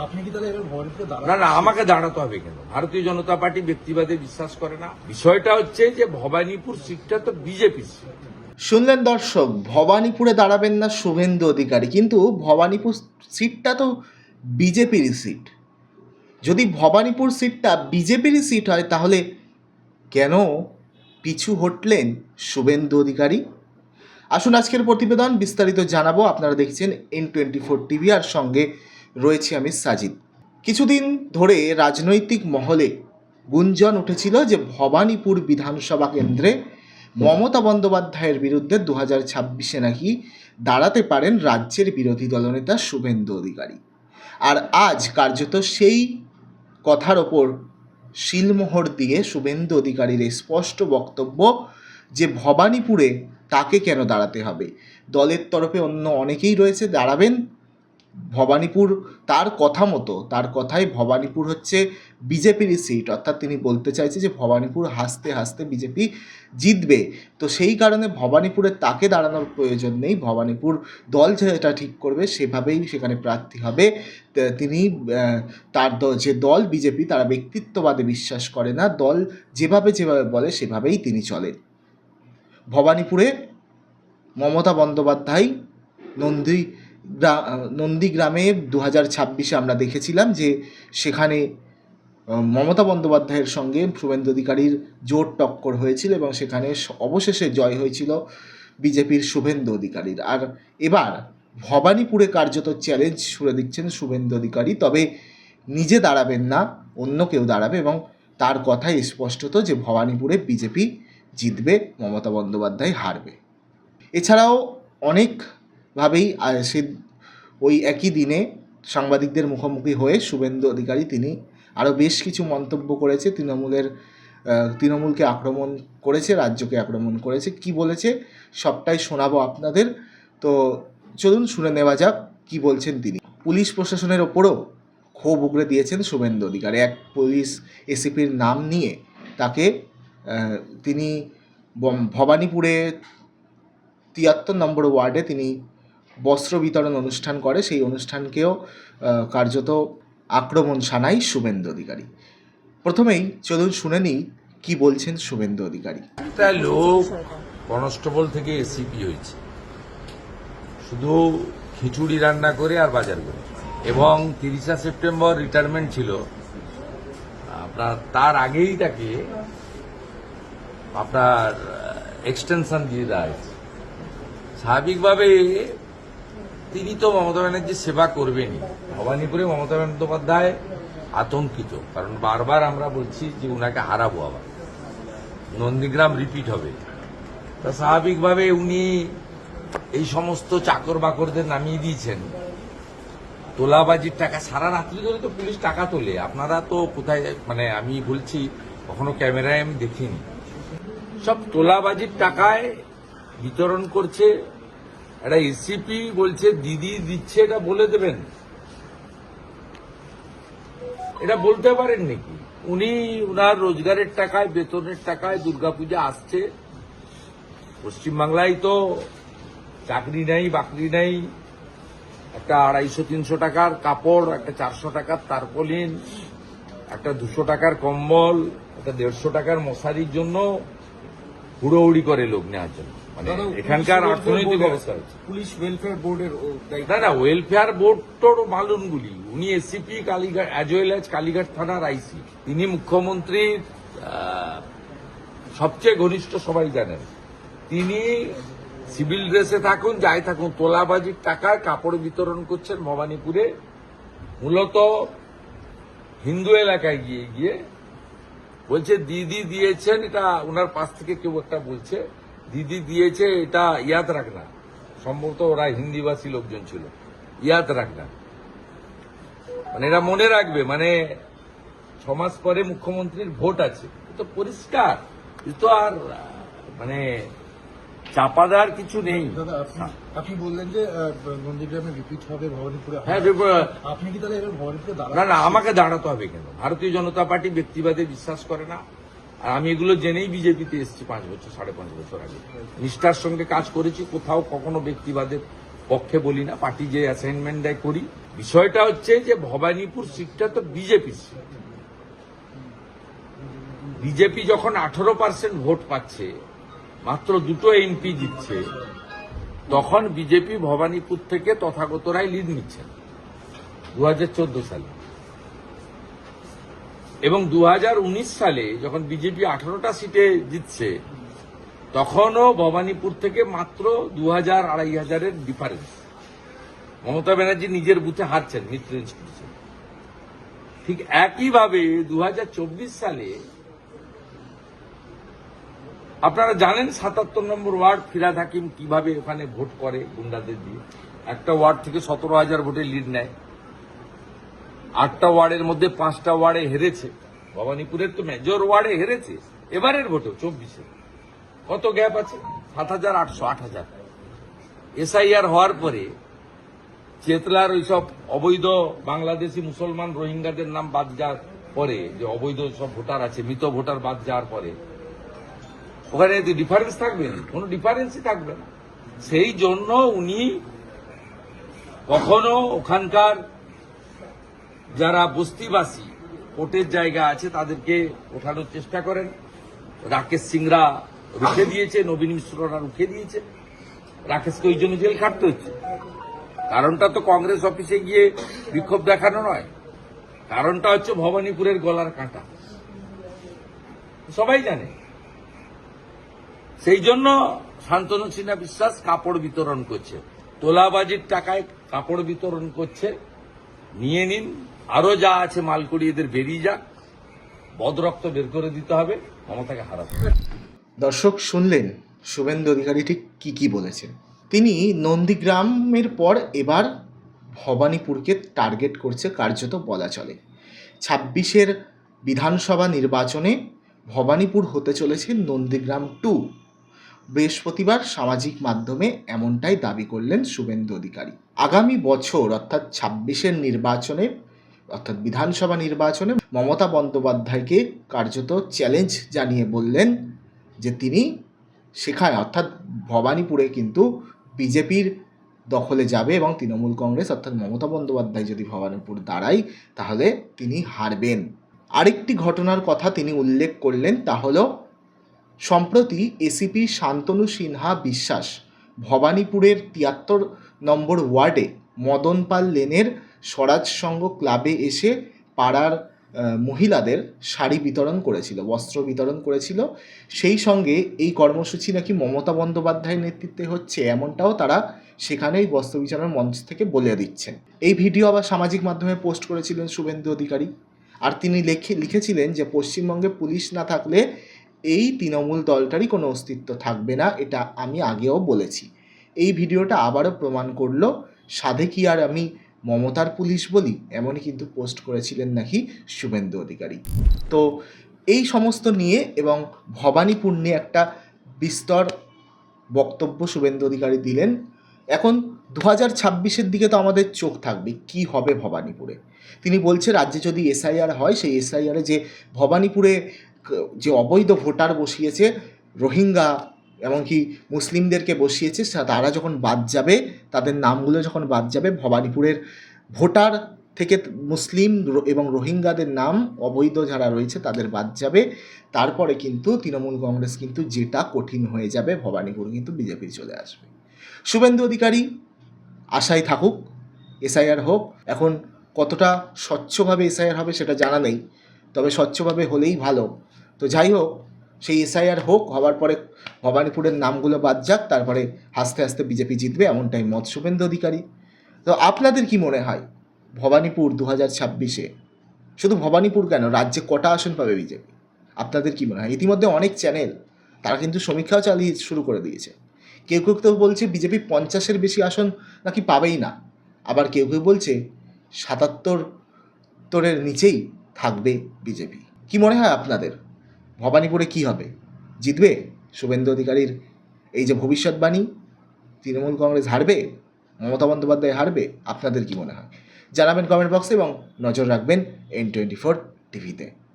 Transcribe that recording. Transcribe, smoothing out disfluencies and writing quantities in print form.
আপনি কি তাহলে এবার ভবানীপুরে না না, আমাকে দাঁড়াতে হবে কেন? ভারতীয় জনতা পার্টি ব্যক্তিবাদে বিশ্বাস করে না। বিষয়টা হচ্ছে যে ভবানীপুর সিটটা তো বিজেপির সিট। শুনলেন দর্শক, ভবানীপুরে দাঁড়াবেন না শুভেন্দু অধিকারী, কিন্তু ভবানীপুর সিটটা তো বিজেপিরই সিট। যদি ভবানীপুর সিটটা বিজেপিরই সিট হয় তাহলে কেন পিছু হটলেন শুভেন্দু অধিকারী? আসুন আজকের প্রতিবেদন বিস্তারিত জানাবো। আপনারা দেখছেন N24 টিভি, আর সঙ্গে রয়েছে আমি সাজিদ। কিছুদিন ধরে রাজনৈতিক মহলে গুঞ্জন উঠেছিল যে ভবানীপুর বিধানসভা কেন্দ্রে মমতা বন্দ্যোপাধ্যায়ের বিরুদ্ধে 2026-এ নাকি দাঁড়াতে পারেন রাজ্যের বিরোধী দলনেতা শুভেন্দু অধিকারী। আর আজ কার্যত সেই কথার ওপর শিলমোহর দিয়ে শুভেন্দু অধিকারীর স্পষ্ট বক্তব্য যে ভবানীপুরে তাকে কেন দাঁড়াতে হবে। দলের তরফে অন্য অনেকেই রয়েছে দাঁড়াবেন। ভবানীপুর তার কথা মতো, তার কথায় ভবানীপুর হচ্ছে বিজেপির সিট, অর্থাৎ তিনি বলতে চাইছে যে ভবানীপুর হাসতে হাসতে বিজেপি জিতবে। তো সেই কারণে ভবানীপুরে তাকে দাঁড়ানোর প্রয়োজন নেই। ভবানীপুর দল যেটা ঠিক করবে সেভাবেই সেখানে প্রার্থী হবে। তিনি তার যে দল বিজেপি, তারা ব্যক্তিত্ববাদে বিশ্বাস করে না। দল যেভাবে বলে সেভাবেই তিনি চলেন। ভবানীপুরে মমতা বন্দ্যোপাধ্যায় নন্দীগ্রামে 2026-এ আমরা দেখেছিলাম যে সেখানে মমতা বন্দ্যোপাধ্যায়ের সঙ্গে শুভেন্দু অধিকারীর জোর টক্কর হয়েছিল এবং সেখানে অবশেষে জয় হয়েছিল বিজেপির শুভেন্দু অধিকারীর। আর এবার ভবানীপুরে কার্যত চ্যালেঞ্জ ছুড়ে দিচ্ছেন শুভেন্দু অধিকারী, তবে নিজে দাঁড়াবেন না, অন্য কেউ দাঁড়াবে এবং তার কথাই স্পষ্টত যে ভবানীপুরে বিজেপি জিতবে, মমতা বন্দ্যোপাধ্যায় হারবে। এছাড়াও অনেকভাবেই সে ওই একই দিনে সাংবাদিকদের মুখোমুখি হয়ে শুভেন্দু অধিকারী তিনি আরও বেশ কিছু মন্তব্য করেছে। তৃণমূলকে আক্রমণ করেছে, রাজ্যকে আক্রমণ করেছে। কি বলেছে সবটাই শোনাবো আপনাদের। তো চলুন শুনে নেওয়া যাক কি বলছেন তিনি। পুলিশ প্রশাসনের ওপরও ক্ষোভ উগরে দিয়েছেন শুভেন্দু অধিকারী। এক পুলিশ এসিপির নাম নিয়ে তাকে তিনি ভবানীপুরে 73 নম্বর ওয়ার্ডে তিনি বস্ত্র বিতরণ অনুষ্ঠান করে, সেই অনুষ্ঠানকেও কার্যত আক্রমণ শানায় শুভেন্দু অধিকারী। প্রথমেই চলুন শুনে নিই কি বলছেন শুভেন্দু অধিকারী। একটা লোক কনস্টেবল থেকে এসিপি হয়েছে শুধু খিচুড়ি রান্না করে আর বাজার করে, এবং 30 সেপ্টেম্বর রিটায়ারমেন্ট ছিল আপনার। তার আগেই তাকে আপনার এক্সটেনশন দিয়ে দেওয়া হয়েছে। স্বাভাবিকভাবে তিনি তো মমতা ব্যানার্জির সেবা করবেনই। ভবানীপুরে মমতা বন্দ্যোপাধ্যায় আতঙ্কিত, কারণ বারবার আমরা বলছি যে উনাকে হারাবো, আবার নন্দীগ্রাম রিপিট হবে। তা স্বাভাবিকভাবে উনি এই সমস্ত চাকর বাকরদের নামিয়ে দিয়েছেন। তোলাবাজির টাকা সারা রাত্রি ধরে তো পুলিশ টাকা তোলে, আপনারা তো কোথায়, মানে আমি বলছি কখনো ক্যামেরায় আমি দেখিনি। সব তোলাবাজির টাকায় বিতরণ করছে। একটা এসিপি বলছে দিদি দিচ্ছে, এটা বলে দেবেন, এটা বলতে পারেন নাকি? উনি উনার রোজগারের টাকায়, বেতনের টাকায় দুর্গাপূজা আসছে। পশ্চিমবাংলায় তো চাকরি নেই, বাকরি নেই। একটা 250-300 টাকার কাপড়, একটা 400 টাকার তারপলিন, একটা 200 টাকার কম্বল, একটা 150 টাকার মশারির জন্য হুড়োহুড়ি করে লোক নেওয়ার জন্য। মানে এখানকার অর্থনৈতিক অবস্থা হচ্ছে পুলিশ ওয়েলফেয়ার বোর্ডের না, ওয়েলফেয়ার বোর্ড তোর মালুনগুলি। উনি ACP Kalighat, as well as Kalighat থানার আইসি। তিনি মুখ্যমন্ত্রীর সবচেয়ে ঘনিষ্ঠ, সবাই জানেন। তিনি সিভিল ড্রেসে থাকুন, যাই থাকুন, তোলাবাজির টাকায় কাপড় বিতরণ করছেন ভবানীপুরে। মূলত হিন্দু এলাকায় গিয়ে গিয়ে বলছে দিদি দিয়েছেন, এটা ওনার পাশ থেকে কেউ একটা বলছে দিদি দিয়েছে, এটা ইয়াদ রাখনা। সম্ভবত ওরা হিন্দিভাষী লোকজন ছিল। ইয়াদ রাখনা মানে এরা মনে রাখবে, মানে 6 মাস পরে মুখ্যমন্ত্রীর ভোট আছে। তো পরিষ্কার, তো আর মানে চাপা দেওয়ার কিছু নেই। দাদা আপনি বললেন যে নন্দীগ্রামে রিপিট হবে ভবানীপুরে। হ্যাঁ, আপনি কি তাহলে এবার ভবানীপুরে না না, আমাকে দাঁড়াতে হবে কেন? ভারতীয় জনতা পার্টি ব্যক্তিবাদে বিশ্বাস করে না। আর আমি এগুলো জেনেই বিজেপিতে এসেছি 5 বছর, 5.5 বছর আগে। নিষ্ঠার সঙ্গে কাজ করেছি, কোথাও কখনো ব্যক্তিবাদের পক্ষে বলি না, পার্টি যে অ্যাসাইনমেন্ট দেয় করি। বিষয়টা হচ্ছে যে ভবানীপুর সিটটা তো বিজেপির সিট। বিজেপি যখন 18% ভোট পাচ্ছে, মাত্র 2টো এমপি জিতছে, তখন বিজেপি ভবানীপুর থেকে তথাগত রায় লিড নিচ্ছেন 2014 সালে। এবং 2019 সালে যখন বিজেপি 18টা সিটে জিতছে, তখনও ভবানীপুর থেকে মাত্র 2000-2500-এর ডিফারেন্স। মমতা ব্যানার্জি নিজের বুথে হারছেন, মিত্র ইনস্টিটিউশন। ঠিক একইভাবে 2024 সালে আপনারা জানেন 77 নম্বর ওয়ার্ড ফিরহাদ হাকিম কিভাবে ওখানে ভোট করে গুন্ডাদের দিয়ে। একটা ওয়ার্ড থেকে 17,000 ভোটে লিড নেয়। 8টা ওয়ার্ডের মধ্যে 5টা ওয়ার্ডে হেরেছে। ভবানীপুরের তো মেজর ওয়ার্ডে হেরেছে। এবারের ভোটেও 24-এ কত গ্যাপ আছে? 7,800, 8,000। এসআইআর হওয়ার পরে চেতলার ওইসব অবৈধ বাংলাদেশি মুসলমান রোহিঙ্গাদের নাম বাদ যাওয়ার পরে, যে অবৈধ সব ভোটার আছে, মৃত ভোটার বাদ যাওয়ার পরে ওখানে ডিফারেন্স থাকবে না, কোনো ডিফারেন্সই থাকবে না। সেই জন্য উনি কখনো ওখানকার যারা বস্তিবাসী ভোটের জায়গা আছে তাদেরকে ওঠানোর চেষ্টা করেন। রাকেশ সিংরা রুখে দিয়েছে, নবীন মিশ্ররা রুখে দিয়েছে। রাকেশকে ওই জন্য জেল খাটতে হচ্ছে। কারণটা তো কংগ্রেস অফিসে গিয়ে বিক্ষোভ দেখানো নয়, কারণটা হচ্ছে ভবানীপুরের গলার কাঁটা, সবাই জানে। সেই জন্য শান্তনু সিনহা বিশ্বাস কাপড় বিতরণ করছে, তোলাবাজির টাকায় কাপড় বিতরণ করছে। নিয়ে নিন, আরো যা আছে মালকুড়ি এদের বেরিয়ে যাক, বদরক্ত বের করে দিতে হবে, মমতাকে হারাতে হবে। দর্শক শুনলেন শুভেন্দু অধিকারী ঠিক কি বলেছেন। তিনি নন্দীগ্রামের পর এবার ভবানীপুরকে টার্গেট করছে কার্যত বলা চলে। 26-এর বিধানসভা নির্বাচনে ভবানীপুর হতে চলেছে নন্দীগ্রাম 2। বৃহস্পতিবার সামাজিক মাধ্যমে এমনটাই দাবি করলেন শুভেন্দু অধিকারী। আগামী বছর অর্থাৎ 26-এর নির্বাচনে, অর্থাৎ বিধানসভা নির্বাচনে মমতা বন্দ্যোপাধ্যায়কে কার্যত চ্যালেঞ্জ জানিয়ে বললেন যে তিনি সেখানে অর্থাৎ ভবানীপুরে কিন্তু বিজেপির দখলে যাবে এবং তৃণমূল কংগ্রেস অর্থাৎ মমতা বন্দ্যোপাধ্যায় যদি ভবানীপুর দাঁড়ায় তাহলে তিনি হারবেন। আরেকটি ঘটনার কথা তিনি উল্লেখ করলেন, তা হলো সম্প্রতি এসিপি শান্তনু সিনহা বিশ্বাস ভবানীপুরের 73 নম্বর ওয়ার্ডে মদন পাল লেনের স্বরাজ সংঘ ক্লাবে এসে পাড়ার মহিলাদের শাড়ি বিতরণ করেছিল, বস্ত্র বিতরণ করেছিল। সেই সঙ্গে এই কর্মসূচি নাকি মমতা বন্দ্যোপাধ্যায়ের নেতৃত্বে হচ্ছে, এমনটাও তারা সেখানেই বস্ত্র বিতরণ মঞ্চ থেকে বলে দিচ্ছেন। এই ভিডিও আবার সামাজিক মাধ্যমে পোস্ট করেছিলেন শুভেন্দু অধিকারী। আর তিনি লিখেছিলেন যে পশ্চিমবঙ্গে পুলিশ না থাকলে এই তৃণমূল দলটারই কোনো অস্তিত্ব থাকবে না, এটা আমি আগেও বলেছি। এই ভিডিওটা আবারও প্রমাণ করলো সাধে কি আর আমি মমতার পুলিশ বলি, এমনই কিন্তু পোস্ট করেছিলেন নাকি শুভেন্দু অধিকারী। তো এই সমস্ত নিয়ে এবং ভবানীপুর নিয়ে একটা বিস্তর বক্তব্য শুভেন্দু অধিকারী দিলেন। এখন 2026-এর দিকে তো আমাদের চোখ থাকবে কি হবে ভবানীপুরে। তিনি বলছে রাজ্যে যদি এসআইআর হয়, সেই এসআইআরে যে ভবানীপুরে যে অবৈধ ভোটার বসিয়েছে, রোহিঙ্গা এমনকি মুসলিমদেরকে বসিয়েছে, তারা যখন বাদ যাবে, তাদের নামগুলো যখন বাদ যাবে, ভবানীপুরের ভোটার থেকে মুসলিম এবং রোহিঙ্গাদের নাম অবৈধ যারা রয়েছে তাদের বাদ যাবে। তারপরে কিন্তু তৃণমূল কংগ্রেস কিন্তু যেটা কঠিন হয়ে যাবে, ভবানীপুর কিন্তু বিজেপির চলে আসবে। শুভেন্দু অধিকারী আশায় থাকুক, এসআইআর হোক। এখন কতটা স্বচ্ছভাবে এসআইআর হবে সেটা জানা নেই, তবে স্বচ্ছভাবে হলেই ভালো। তো যাই হোক, সেই এসআইআর হোক, হওয়ার পরে ভবানীপুরের নামগুলো বাদ যাক, তারপরে আস্তে আস্তে বিজেপি জিতবে, এমনটাই মত শুভেন্দু অধিকারী। তো আপনাদের কি মনে হয় ভবানীপুর 2026-এ, শুধু ভবানীপুর কেন, রাজ্যে কটা আসন পাবে বিজেপি? আপনাদের কি মনে হয়? ইতিমধ্যে অনেক চ্যানেল তারা কিন্তু সমীক্ষাও চালিয়ে শুরু করে দিয়েছে। কেউ কেউ তো বলছে বিজেপি 50-এর বেশি আসন নাকি পাবেই না, আবার কেউ কেউ বলছে 77-এর নিচেই থাকবে বিজেপি। কি মনে হয় আপনাদের, ভবানীপুরে কি হবে? জিতবে শুভেন্দু অধিকারীর এই যে ভবিষ্যৎবাণী, তৃণমূল কংগ্রেস হারবে, মমতা বন্দ্যোপাধ্যায় হারবে? আপনাদের কি মনে হয় জানাবেন কমেন্ট বক্সে এবং নজর রাখবেন N24 টিভিতে।